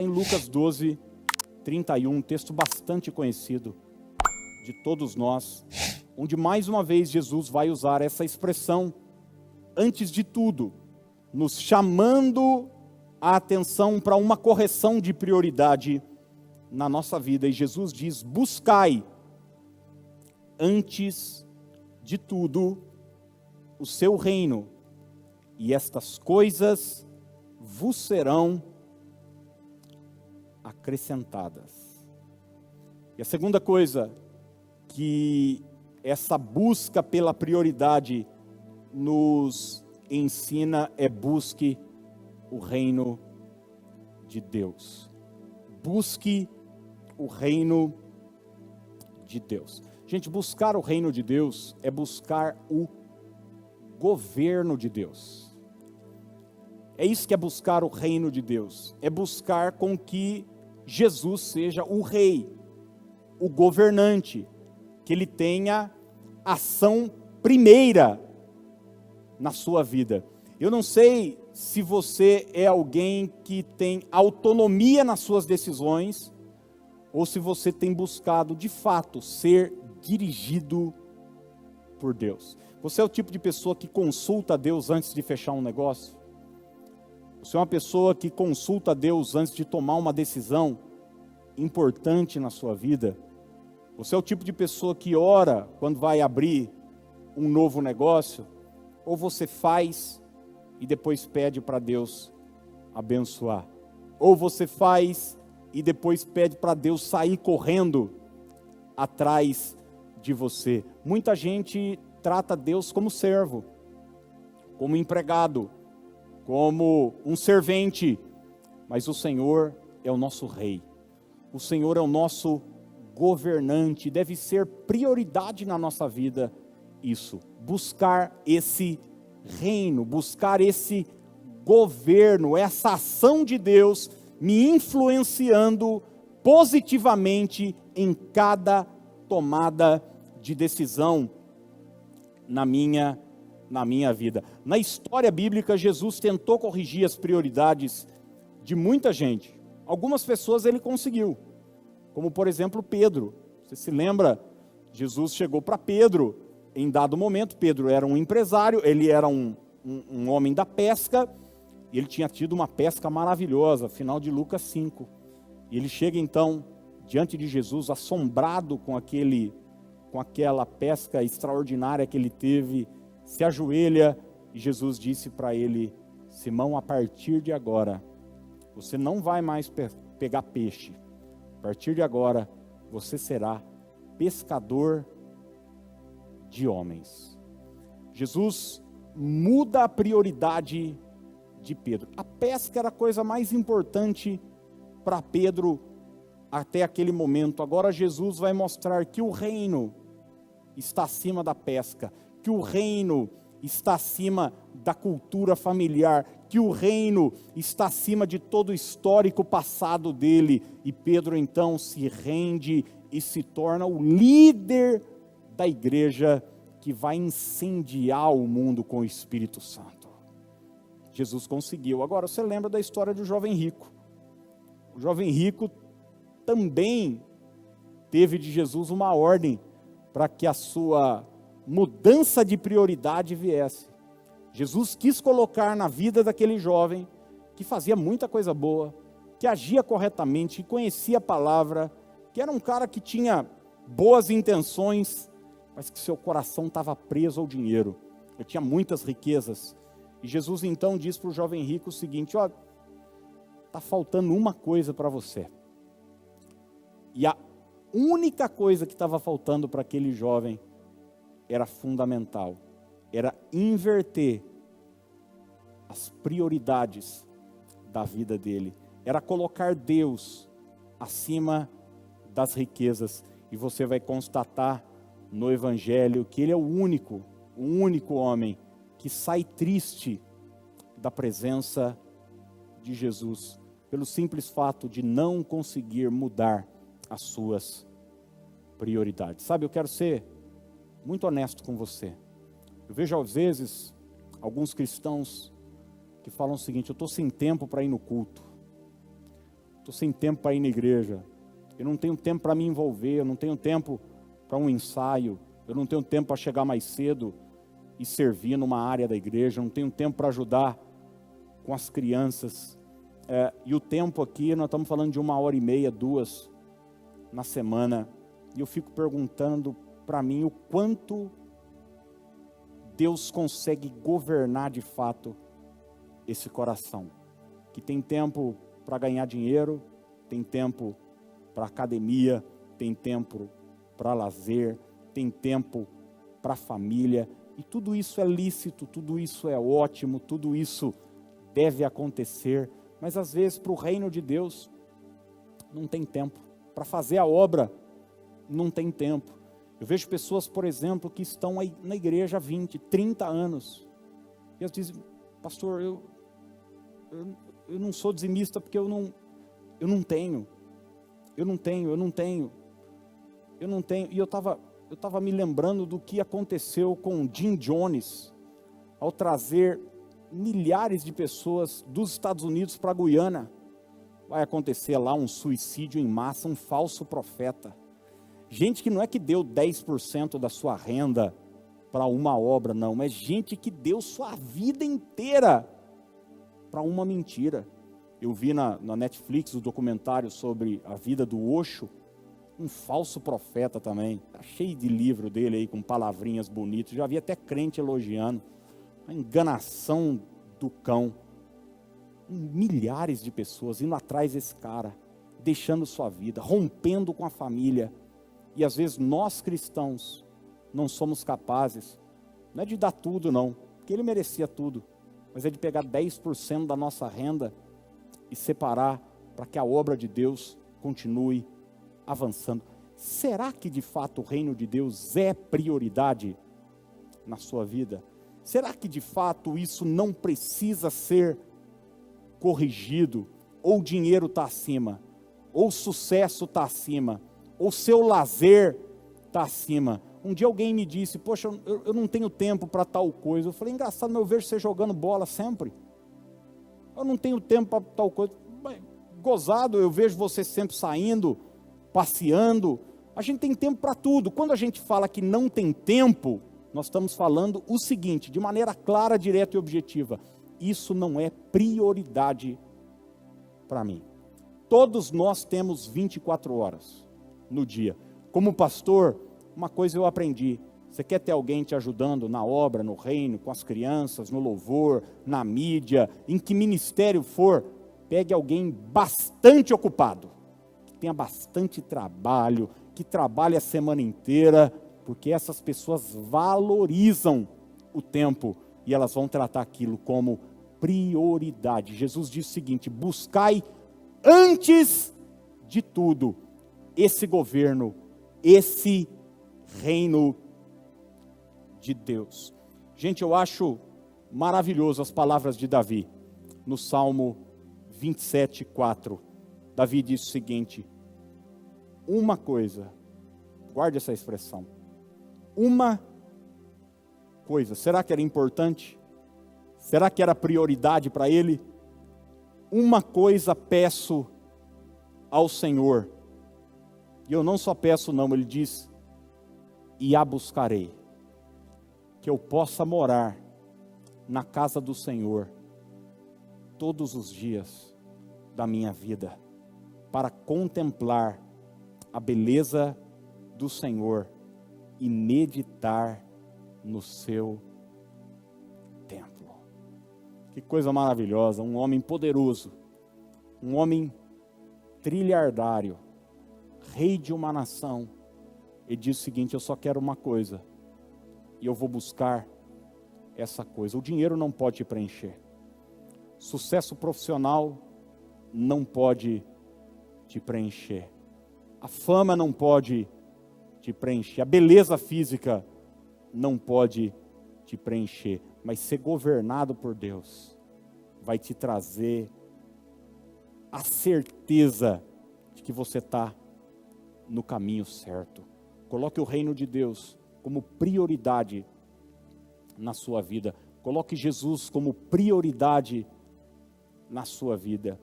Em Lucas 12, 31, um texto bastante conhecido de todos nós, onde mais uma vez Jesus vai usar essa expressão, antes de tudo, nos chamando a atenção para uma correção de prioridade na nossa vida. E Jesus diz: buscai, antes de tudo, o seu reino, e estas coisas vos serão acrescentadas. E a segunda coisa que essa busca pela prioridade nos ensina é: busque o reino de Deus. Busque o reino de Deus. Gente, buscar o reino de Deus é buscar o governo de Deus. É isso que é buscar o reino de Deus. É buscar com que Jesus seja o rei, o governante, que ele tenha ação primeira na sua vida. Eu não sei se você é alguém que tem autonomia nas suas decisões, ou se você tem buscado, de fato, ser dirigido por Deus. Você é o tipo de pessoa que consulta a Deus antes de fechar um negócio? Você é uma pessoa que consulta a Deus antes de tomar uma decisão importante na sua vida? Você é o tipo de pessoa que ora quando vai abrir um novo negócio? Ou você faz e depois pede para Deus abençoar? Ou você faz e depois pede para Deus sair correndo atrás de você? Muita gente trata Deus como servo, como empregado, como um servente, mas o Senhor é o nosso rei, o Senhor é o nosso governante. Deve ser prioridade na nossa vida isso, buscar esse reino, buscar esse governo, essa ação de Deus me influenciando positivamente em cada tomada de decisão na minha vida. Na história bíblica, Jesus tentou corrigir as prioridades de muita gente. Algumas pessoas ele conseguiu, como por exemplo Pedro. Você se lembra? Jesus chegou para Pedro em dado momento. Pedro era um empresário, ele era um homem da pesca, e ele tinha tido uma pesca maravilhosa, final de Lucas 5. E ele chega então diante de Jesus, assombrado com aquela pesca extraordinária que ele teve, se ajoelha, e Jesus disse para ele: Simão, a partir de agora, você não vai mais pegar peixe. A partir de agora, você será pescador de homens. Jesus muda a prioridade de Pedro. A pesca era a coisa mais importante para Pedro até aquele momento. Agora Jesus vai mostrar que o reino está acima da pesca, que o reino está acima da cultura familiar, que o reino está acima de todo o histórico passado dele. E Pedro então se rende e se torna o líder da igreja que vai incendiar o mundo com o Espírito Santo. Jesus conseguiu. Agora, você lembra da história do jovem rico? O jovem rico também teve de Jesus uma ordem para que a sua mudança de prioridade viesse. Jesus quis colocar na vida daquele jovem, que fazia muita coisa boa, que agia corretamente, que conhecia a palavra, que era um cara que tinha boas intenções, mas que seu coração estava preso ao dinheiro. Ele tinha muitas riquezas. E Jesus então diz para o jovem rico o seguinte: ó, está faltando uma coisa para você. E a única coisa que estava faltando para aquele jovem era fundamental, era inverter as prioridades da vida dele, era colocar Deus acima das riquezas. E você vai constatar no Evangelho que ele é o único homem que sai triste da presença de Jesus, pelo simples fato de não conseguir mudar as suas prioridades. Sabe, eu quero ser muito honesto com você. Eu vejo às vezes alguns cristãos que falam o seguinte: eu estou sem tempo para ir no culto, estou sem tempo para ir na igreja, eu não tenho tempo para me envolver, eu não tenho tempo para um ensaio, eu não tenho tempo para chegar mais cedo e servir numa área da igreja, eu não tenho tempo para ajudar com as crianças. E o tempo aqui, nós estamos falando de 1h30, 2 na semana, e eu fico perguntando para mim o quanto Deus consegue governar de fato esse coração, que tem tempo para ganhar dinheiro, tem tempo para academia, tem tempo para lazer, tem tempo para família, e tudo isso é lícito, tudo isso é ótimo, tudo isso deve acontecer, mas às vezes para o reino de Deus não tem tempo, para fazer a obra não tem tempo. Eu vejo pessoas, por exemplo, que estão aí na igreja há 20, 30 anos, e elas dizem: pastor, eu não sou dizimista porque eu não tenho, e eu estava me lembrando do que aconteceu com Jim Jones, ao trazer milhares de pessoas dos Estados Unidos para a Guiana. Vai acontecer lá um suicídio em massa, um falso profeta. Gente que não é que deu 10% da sua renda para uma obra, não, mas gente que deu sua vida inteira para uma mentira. Eu vi na Netflix o documentário sobre a vida do Osho, um falso profeta também. Está cheio de livro dele aí com palavrinhas bonitas. Já vi até crente elogiando. A enganação do cão. Milhares de pessoas indo atrás desse cara, deixando sua vida, rompendo com a família. E às vezes nós cristãos não somos capazes, não é de dar tudo não, porque ele merecia tudo, mas é de pegar 10% da nossa renda e separar para que a obra de Deus continue avançando. Será que de fato o reino de Deus é prioridade na sua vida? Será que de fato isso não precisa ser corrigido? Ou o dinheiro está acima, ou o sucesso está acima, ou seu lazer está acima. Um dia alguém me disse: poxa, eu não tenho tempo para tal coisa. Eu falei: engraçado, mas eu vejo você jogando bola sempre. Eu não tenho tempo para tal coisa. Gozado, eu vejo você sempre saindo, passeando. A gente tem tempo para tudo. Quando a gente fala que não tem tempo, nós estamos falando o seguinte, de maneira clara, direta e objetiva: isso não é prioridade para mim. Todos nós temos 24 horas no dia. Como pastor, uma coisa eu aprendi: você quer ter alguém te ajudando na obra, no reino, com as crianças, no louvor, na mídia, em que ministério for, pegue alguém bastante ocupado, que tenha bastante trabalho, que trabalhe a semana inteira, porque essas pessoas valorizam o tempo e elas vão tratar aquilo como prioridade. Jesus diz o seguinte: buscai antes de tudo esse governo, esse reino de Deus. Gente, eu acho maravilhoso as palavras de Davi, no Salmo 27:4. Davi diz o seguinte: uma coisa, guarde essa expressão, uma coisa, será que era importante? Será que era prioridade para ele? Uma coisa peço ao Senhor, e eu não só peço não, ele diz: e a buscarei, que eu possa morar na casa do Senhor todos os dias da minha vida, para contemplar a beleza do Senhor e meditar no seu templo. Que coisa maravilhosa, um homem poderoso, um homem trilhardário, rei de uma nação. Ele diz o seguinte: eu só quero uma coisa, e eu vou buscar essa coisa. O dinheiro não pode te preencher, sucesso profissional não pode te preencher, a fama não pode te preencher, a beleza física não pode te preencher, mas ser governado por Deus vai te trazer a certeza de que você está no caminho certo. Coloque o reino de Deus como prioridade na sua vida. Coloque Jesus como prioridade na sua vida.